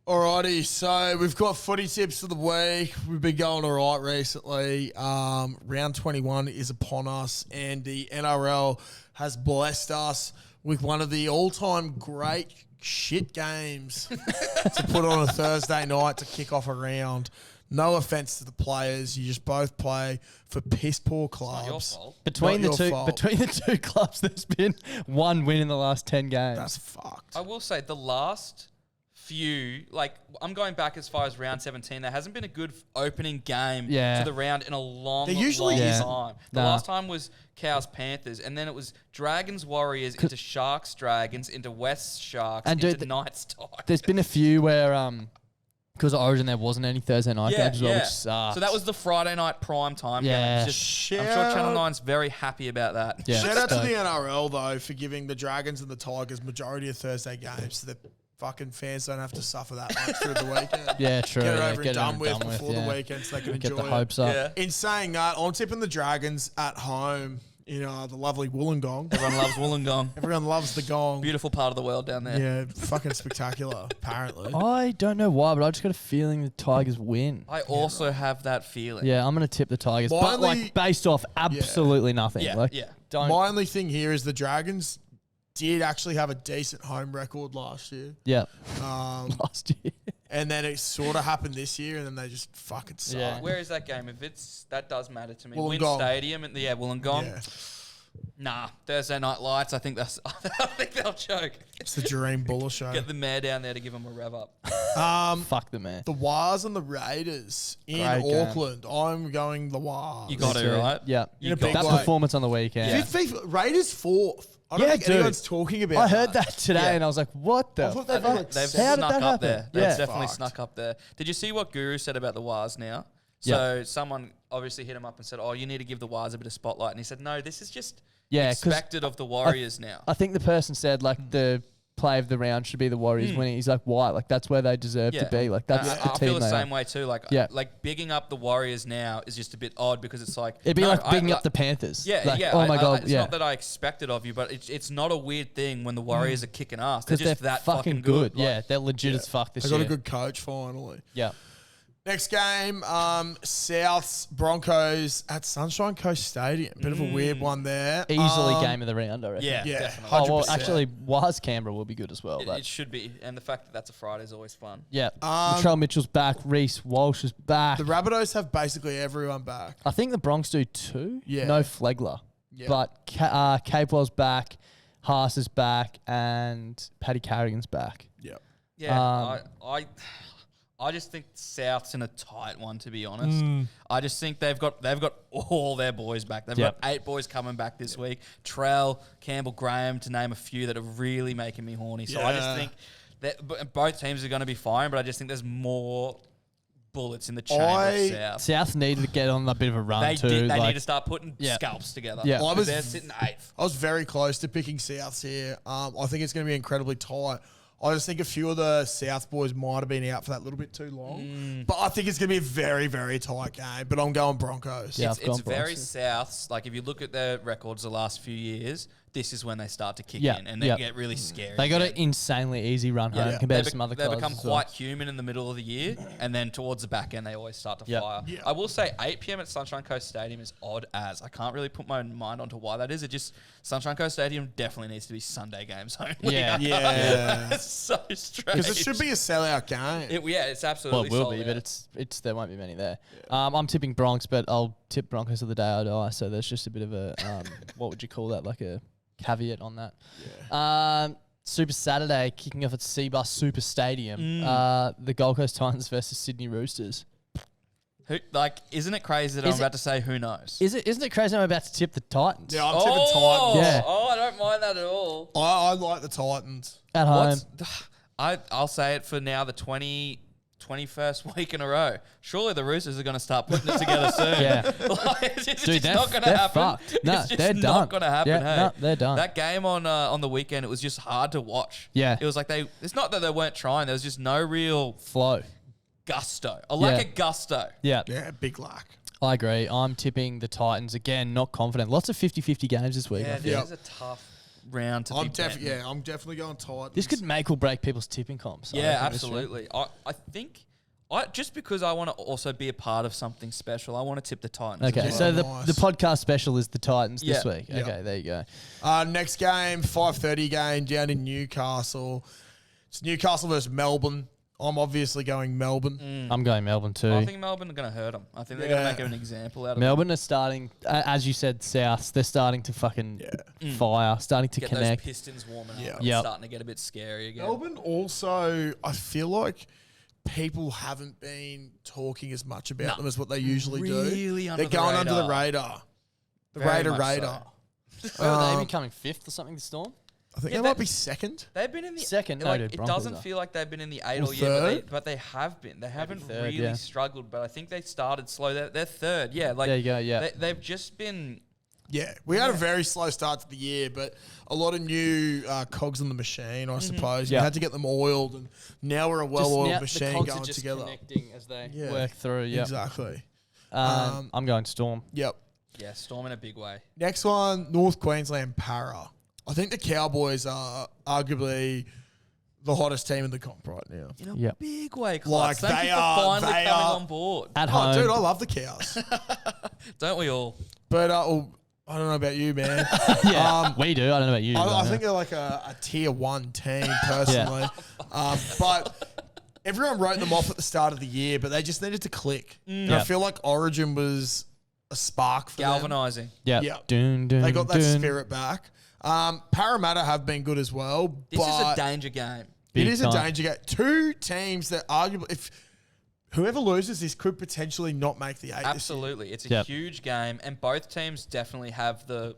Alrighty, so we've got footy tips of the week. We've been going all right recently. Round 21 is upon us, and the NRL has blessed us with one of the all-time great shit games to put on a Thursday night to kick off a round. No offense to the players, you just both play for piss poor clubs. Not your fault. Between the two clubs, there's been one win in the last 10 games. That's fucked. I will say the last few, like I'm going back as far as round 17. There hasn't been a good opening game to the round in a long time. The last time was Cows Panthers, and then it was Dragons Warriors into Sharks Dragons into West Sharks into Knights Tigers. There's been a few where because of Origin there wasn't any Thursday night games as well, which sucks. So that was the Friday night prime time game. I'm sure Channel 9's very happy about that. Yeah. Shout out to the NRL though for giving the Dragons and the Tigers majority of Thursday games, so that fucking fans don't have to suffer that much through the weekend. Yeah, true. Get it over and done with before the weekend, so they can enjoy the hopes up. Yeah. In saying that, I'm tipping the Dragons at home in the lovely Wollongong. Everyone loves Wollongong. Everyone loves the gong. Beautiful part of the world down there. Yeah, fucking spectacular, apparently. I don't know why, but I just got a feeling the Tigers win. I also have that feeling. Yeah, I'm going to tip the Tigers. But based off absolutely nothing. Don't. My only thing here is the Dragons did actually have a decent home record last year. Yeah. Last year. And then it sort of happened this year, and then they just fucking suck. Yeah. Where is that game? That does matter to me. Wollongong. Win Stadium and Wollongong. Yeah. Nah, Thursday Night Lights. I think they'll choke. It's the Dream Buller show. Get the mayor down there to give them a rev up. Fuck the mayor. The Wars and the Raiders in Auckland. I'm going the Wars. You got it, right? Yeah. That performance on the weekend. Yeah. Raiders 4th. I don't think anyone's talking about I heard that today and I was like, what the fuck? They've snuck up there. They've definitely snuck up there. Did you see what Guru said about the Wars now? So someone obviously hit him up and said, you need to give the Wars a bit of spotlight. And he said, no, this is just expected of the Warriors now. I think the person said the play of the round should be the Warriors winning. He's like, why? Like, that's where they deserve to be. Like, that's the team. I feel the same way too. Like bigging up the Warriors now is just a bit odd because it's like it'd be like bigging up the Panthers. Oh my god! It's not that I expect it of you, but it's not a weird thing when the Warriors are kicking ass. They're just that fucking good. Yeah, they're legit as fuck this year. They got a good coach finally. Yeah. Next game, Souths Broncos at Sunshine Coast Stadium. Bit of a weird one there. Easily game of the round, I reckon. Yeah, definitely. 100%. Well, actually, was Canberra will be good as well. It should be, and the fact that that's a Friday is always fun. Yeah. Latrell Mitchell's back. Reece Walsh is back. The Rabbitohs have basically everyone back. I think the Bronx do too. Yeah. No Flegler. Yeah. But Capewell's back, Haas is back, and Paddy Carrigan's back. Yeah. Yeah. I just think South's in a tight one, to be honest. I just think they've got all their boys back. They've got 8 boys coming back this week. Trell, Campbell, Graham, to name a few that are really making me horny. So I just think that both teams are going to be fine, but I just think there's more bullets in the chamber of South. South need to get on a bit of a run They need to start putting scalps together. Yeah. They're sitting 8th. I was very close to picking Souths here. I think it's going to be incredibly tight. I just think a few of the South boys might have been out for that little bit too long. But I think it's going to be a very, very tight game. But I'm going Broncos. Yeah, it's very Souths. Like, if you look at their records the last few years, this is when they start to kick in and they get really scary. They got an insanely easy run home compared to some other clubs. They become quite human in the middle of the year, and then towards the back end, they always start to fire. Yeah. I will say 8 p.m. at Sunshine Coast Stadium is odd as. I can't really put my mind onto why that is. It just, Sunshine Coast Stadium definitely needs to be Sunday games only. Yeah. It's so strange. Because it should be a sellout game. It's absolutely well, it will be, but it's there won't be many there. Yeah. I'm tipping Bronx, but I'll tip Broncos of the day I die, so there's just a bit of a, what would you call that, like a caveat on that. Yeah. Super Saturday kicking off at Seabus Super Stadium. The Gold Coast Titans versus Sydney Roosters. Isn't it crazy that I'm about to say who knows? Isn't it crazy I'm about to tip the Titans? Yeah, I'm tipping Titans. Yeah. I don't mind that at all. I like the Titans. At home. I'll say it for now, the 21st week in a row. Surely the Roosters are going to start putting it together soon. Yeah. It's just not going to happen. Fucked. No, it's just they're not done. going to happen. Yeah, no, they're done. That game on the weekend, it was just hard to watch. Yeah. It was like it's not that they weren't trying. There was just no real flow. Gusto. I lack of gusto. Yeah. Yeah, big luck. I agree. I'm tipping the Titans again, not confident. Lots of 50-50 games this week. Yeah, this is a tough. round to I'm be betting. I'm definitely going Titans. This could make or break people's tipping comps. I Yeah, reckon, this year. absolutely. I think just because I want to also be a part of something special, I want to tip the Titans. Okay, as so well. the podcast special is the Titans this Yeah. week. Yeah. Okay, there you go. Next game, 5:30 game down in Newcastle. It's Newcastle versus Melbourne. I'm obviously going Melbourne. I'm going Melbourne too. I think Melbourne are going to hurt them. I think they're going to make an example out of Melbourne are starting, as you said, Souths. They're starting to fucking fire, starting to Get connect. those Pistons warming up. Yeah. It's Yep. starting to get a bit scary again. Melbourne also, I feel like people haven't been talking as much about them as what they usually Really do. under They're the going under the radar. radar. The Very Raider much Raider. Where are they becoming fifth or something? The Storm. I think Yeah, they might they- be second. They've been in the Second, no, Like, dude, it Broncos doesn't are. feel like they've been in the 8 Or all year, third? but they have been. They haven't third, really yeah. struggled, but I think they started slow. They're third. Yeah, like There you go, yeah. they've just been. Yeah, we had a very slow start to the year, but a lot of new cogs in the machine, I suppose. You Yeah. had to get them oiled, and now we're a well-oiled the machine cogs are going just together. connecting as they Yeah. work through. Yeah, Exactly. I'm going Storm. Yep. Yeah, Storm in a big way. Next one, North Queensland Para. I think the Cowboys are arguably the hottest team in the comp right now. In a Yep. big way, Clark. Like, Thank they you for are- finally they coming are- on board. At Oh, home. dude, I love the Cows. Don't we all? But I don't know about you, man. Yeah, we do. I don't know about you. I but, think they're like a tier 1 team, personally. But everyone wrote them off at the start of the year, but they just needed to click. And I Yeah. feel like Origin was a spark for them. Galvanizing. yeah. Yeah. Dun, dun, They got that dun. spirit back. Parramatta have been good as well. This is a but danger game. Big it is time. a danger game. Two teams that arguably, if whoever loses this could potentially not make the 8 this year. Absolutely, it's a Yep. huge game, and both teams definitely have the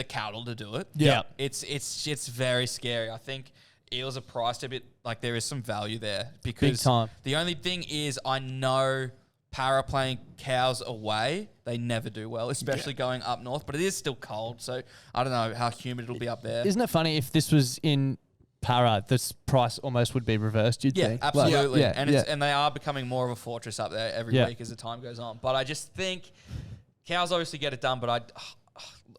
cattle to do it. Yeah. It's very scary. I think Eels are priced a bit like there is some value there because time. the only thing is I know Para playing Cows away, they never do well, especially going up north. But it is still cold, so I don't know how humid it'll be up there. Isn't it funny if this was in Para, this price almost would be reversed? You'd Yeah, think. absolutely. Like, And they are becoming more of a fortress up there every Yeah. week as the time goes on. But I just think Cows obviously get it done, but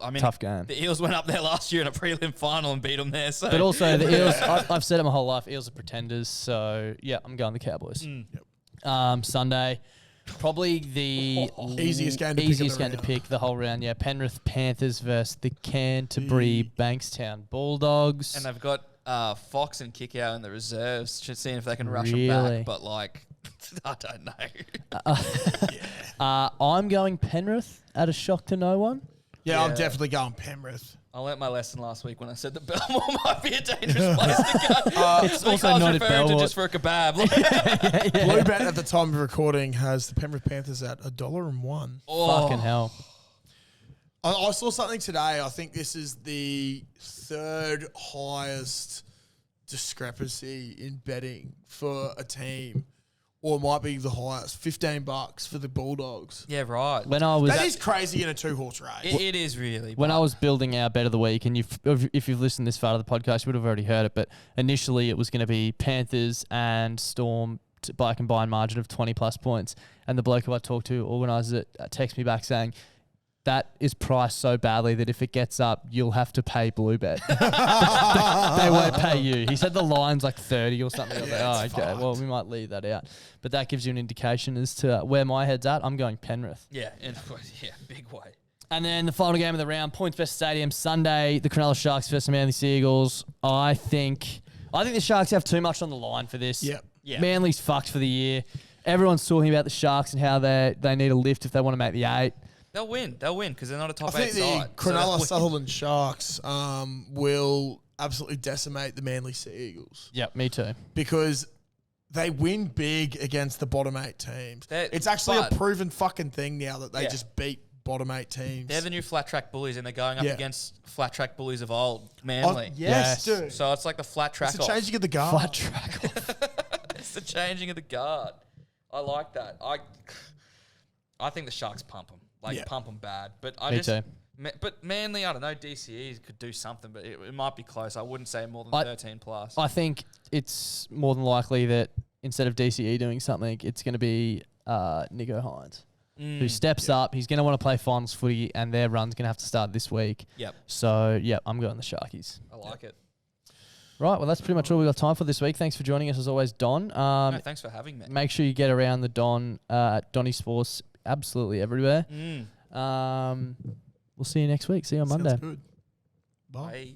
I mean, Tough game. The Eels went up there last year in a prelim final and beat them there. So, But also the Eels. I've said it my whole life. Eels are pretenders. So yeah, I'm going the Cowboys. Sunday, probably the Easiest game to pick of easiest the game to round. pick the whole round. Yeah, Penrith Panthers versus the Canterbury Bankstown Bulldogs. and they've got Fox and Kickout in the reserves, just seeing if they can rush Really? them back. But like, I don't know. I'm going Penrith at a shock to no one. Yeah, I'm Yeah. definitely going Penrith. I learnt my lesson last week when I said that Belmore might be a dangerous place to go. It's Like, also I was not at referring to Belmore. just for a kebab. Like, Blue Bet at the time of recording has the Penrith Panthers at $1.01. Fucking hell. I saw something today. I think this is the third highest discrepancy in betting for a team, or it might be the highest. $15 for the Bulldogs. Yeah, right. When I was That is crazy in a 2-horse race. It is really. when but I was building our bet of the week, and if you've listened this far to the podcast, you would have already heard it. But initially, it was going to be Panthers and Storm by a combined margin of 20 plus points. And the bloke who I talked to, organises it, texted me back saying that is priced so badly that if it gets up, you'll have to pay Blue Bet. They won't pay you. He said the line's like 30 or something. I was like, oh, it's okay. fucked. Well, we might leave that out. But that gives you an indication as to where my head's at. I'm going Penrith. yeah, big way. And then the final game of the round, Points Best Stadium, Sunday, the Cronulla Sharks versus the Manly Seagulls. I think the Sharks have too much on the line for this. Yep. Yeah. Manly's fucked for the year. Everyone's talking about the Sharks and how they need a lift if they want to make the 8. They'll win because they're not a I top think 8 the side. So Cronulla they'll win. Sutherland Sharks will absolutely decimate the Manly Sea Eagles Yep, me too. because they win big against the bottom 8 teams. It's actually a but- proven fucking thing now that they Yeah. just beat bottom 8 teams. They're the new flat track bullies, and they're going up Yeah. against flat track bullies of old, Oh, Manly. yes, Yes. dude. So it's like the flat track It's a off. changing of the guard. Flat track off. It's the changing of the guard. I like that. I think the Sharks pump them. Yeah. Pump them bad. But I Me just... too. But Manly, I don't know, DCE could do something, but it might be close. I wouldn't say more than I- 13 plus. I think it's more than likely that instead of DCE doing something, it's going to be Nico Hines. who steps up. He's going to want to play finals footy, and their run's going to have to start this week. Yep. So, I'm going the Sharkies. I like it. Right, well, that's pretty much all we got time for this week. Thanks for joining us, as always, Don. No, thanks for having me. Make sure you get around the Don at Donny Sports absolutely everywhere. We'll see you next week. See you on Monday. Good. Bye. Bye.